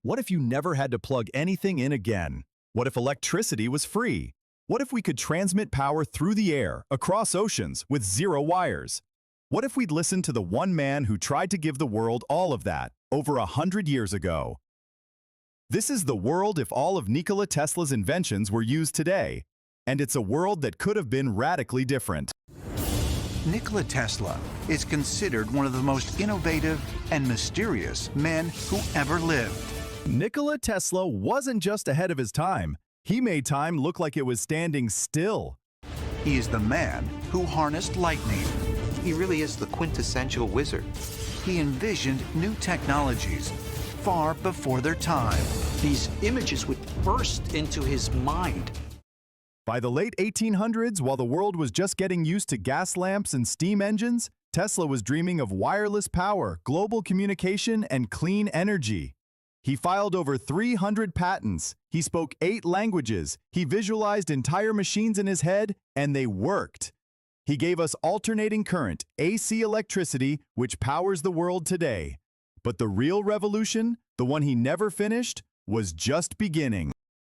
What if you never had to plug anything in again? What if electricity was free? What if we could transmit power through the air, across oceans, with zero wires? What if we'd listened to the one man who tried to give the world all of that over 100 years ago? This is the world if all of Nikola Tesla's inventions were used today, and it's a world that could have been radically different. Nikola Tesla is considered one of the most innovative and mysterious men who ever lived. Nikola Tesla wasn't just ahead of his time. He made time look like it was standing still. He is the man who harnessed lightning. He really is the quintessential wizard. He envisioned new technologies far before their time. These images would burst into his mind. By the late 1800s, while the world was just getting used to gas lamps and steam engines, Tesla was dreaming of wireless power, global communication, and clean energy. He filed over 300 patents. He spoke 8 languages. He visualized entire machines in his head, and they worked. He gave us alternating current, AC electricity, which powers the world today. But the real revolution, the one he never finished, was just beginning.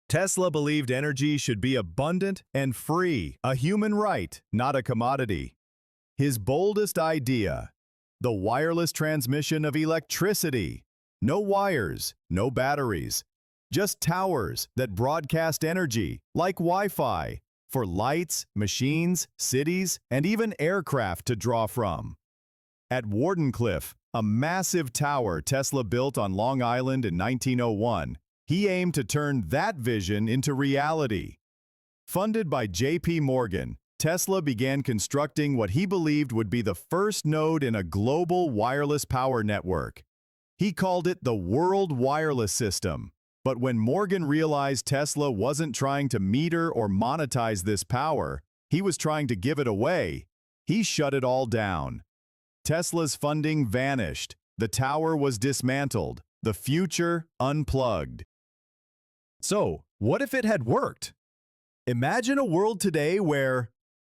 Tesla believed energy should be abundant and free, a human right, not a commodity. His boldest idea, the wireless transmission of electricity. No wires, no batteries, just towers that broadcast energy, like Wi-Fi, for lights, machines, cities, and even aircraft to draw from. At Wardenclyffe, a massive tower Tesla built on Long Island in 1901, he aimed to turn that vision into reality. Funded by J.P. Morgan, Tesla began constructing what he believed would be the first node in a global wireless power network. He called it the World Wireless System. But when Morgan realized Tesla wasn't trying to meter or monetize this power, he was trying to give it away, he shut it all down. Tesla's funding vanished, the tower was dismantled, the future unplugged. So, what if it had worked? Imagine a world today where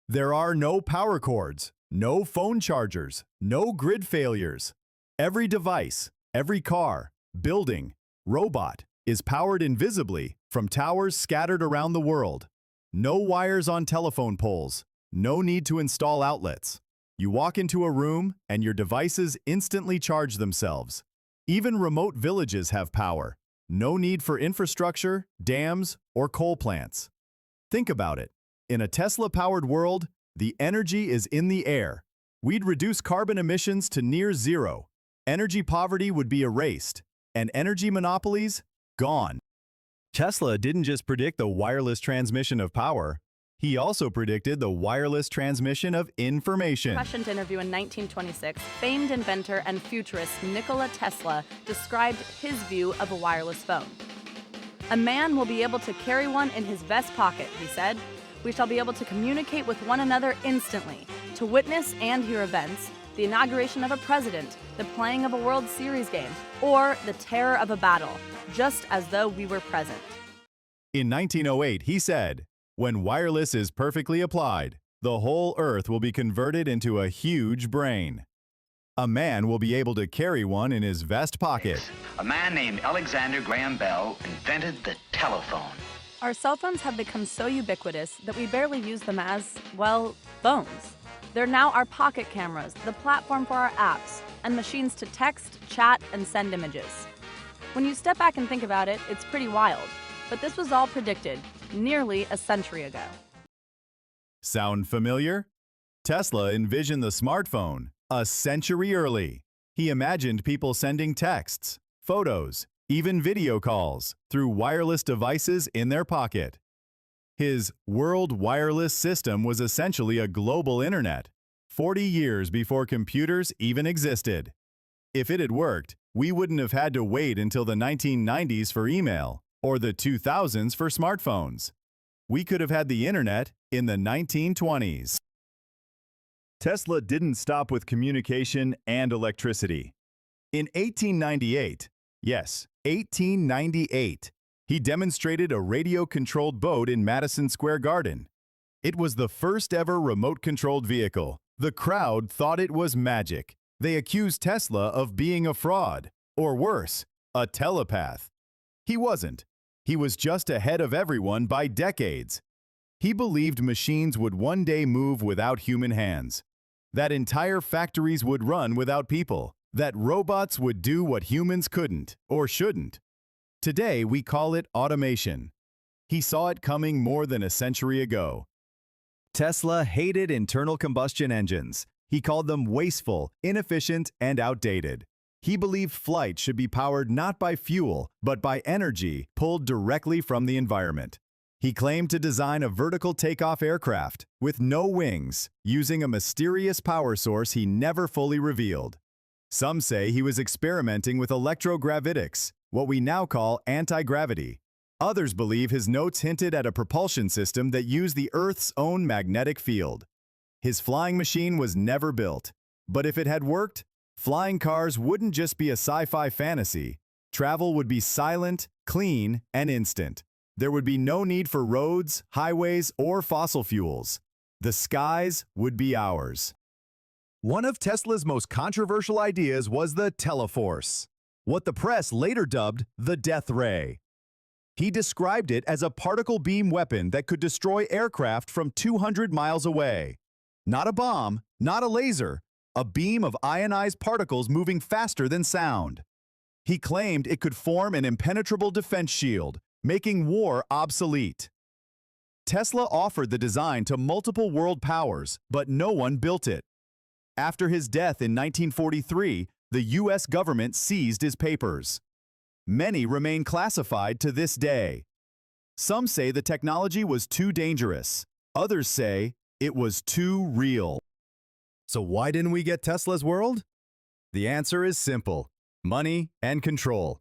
there are no power cords, no phone chargers, no grid failures. Every device, every car, building, robot is powered invisibly from towers scattered around the world. No wires on telephone poles, no need to install outlets. You walk into a room and your devices instantly charge themselves. Even remote villages have power. No need for infrastructure, dams, or coal plants. Think about it. In a Tesla-powered world, the energy is in the air. We'd reduce carbon emissions to near zero. Energy poverty would be erased, and energy monopolies gone. Tesla didn't just predict the wireless transmission of power, he also predicted the wireless transmission of information. Prescient interview in 1926, famed inventor and futurist Nikola Tesla described his view of a wireless phone. "A man will be able to carry one in his vest pocket," he said. "We shall be able to communicate with one another instantly, to witness and hear events, the inauguration of a president, the playing of a World Series game, or the terror of a battle, just as though we were present." In 1908, he said, "When wireless is perfectly applied, the whole Earth will be converted into a huge brain. A man will be able to carry one in his vest pocket." A man named Alexander Graham Bell invented the telephone. Our cell phones have become so ubiquitous that we barely use them as, well, phones. They're now our pocket cameras, the platform for our apps, and machines to text, chat, and send images. When you step back and think about it, it's pretty wild. But this was all predicted nearly a century ago. Sound familiar? Tesla envisioned the smartphone a century early. He imagined people sending texts, photos, even video calls through wireless devices in their pocket. His World Wireless System was essentially a global internet, 40 years before computers even existed. If it had worked, we wouldn't have had to wait until the 1990s for email or the 2000s for smartphones. We could have had the internet in the 1920s. Tesla didn't stop with communication and electricity. In 1898, yes, 1898, he demonstrated a radio-controlled boat in Madison Square Garden. It was the first ever remote-controlled vehicle. The crowd thought it was magic. They accused Tesla of being a fraud, or worse, a telepath. He wasn't. He was just ahead of everyone by decades. He believed machines would one day move without human hands, that entire factories would run without people, that robots would do what humans couldn't or shouldn't. Today, we call it automation. He saw it coming more than a century ago. Tesla hated internal combustion engines. He called them wasteful, inefficient, and outdated. He believed flight should be powered not by fuel, but by energy pulled directly from the environment. He claimed to design a vertical takeoff aircraft with no wings, using a mysterious power source he never fully revealed. Some say he was experimenting with electrogravitics, what we now call anti-gravity. Others believe his notes hinted at a propulsion system that used the Earth's own magnetic field. His flying machine was never built, but if it had worked, flying cars wouldn't just be a sci-fi fantasy. Travel would be silent, clean, and instant. There would be no need for roads, highways, or fossil fuels. The skies would be ours. One of Tesla's most controversial ideas was the teleforce, what the press later dubbed the death ray. He described it as a particle beam weapon that could destroy aircraft from 200 miles away. Not a bomb, not a laser, a beam of ionized particles moving faster than sound. He claimed it could form an impenetrable defense shield, making war obsolete. Tesla offered the design to multiple world powers, but no one built it. After his death in 1943, the US government seized his papers. Many remain classified to this day. Some say the technology was too dangerous. Others say it was too real. So why didn't we get Tesla's world? The answer is simple: money and control.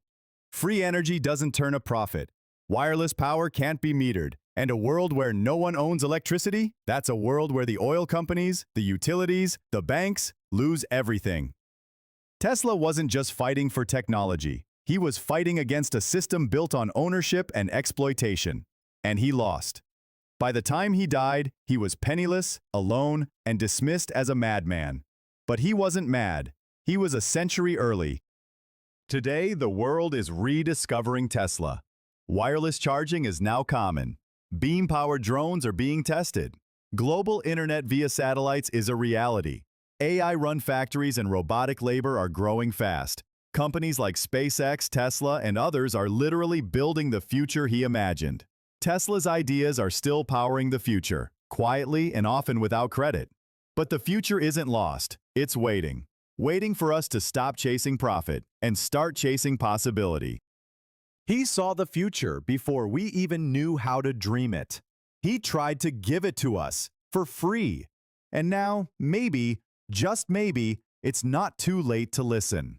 Free energy doesn't turn a profit. Wireless power can't be metered. And a world where no one owns electricity? That's a world where the oil companies, the utilities, the banks lose everything. Tesla wasn't just fighting for technology. He was fighting against a system built on ownership and exploitation. And he lost. By the time he died, he was penniless, alone, and dismissed as a madman. But he wasn't mad. He was a century early. Today, the world is rediscovering Tesla. Wireless charging is now common. Beam-powered drones are being tested. Global internet via satellites is a reality. AI-run factories and robotic labor are growing fast. Companies like SpaceX, Tesla, and others are literally building the future he imagined. Tesla's ideas are still powering the future, quietly and often without credit. But the future isn't lost. It's waiting. Waiting for us to stop chasing profit and start chasing possibility. He saw the future before we even knew how to dream it. He tried to give it to us for free. And now, maybe, just maybe, it's not too late to listen.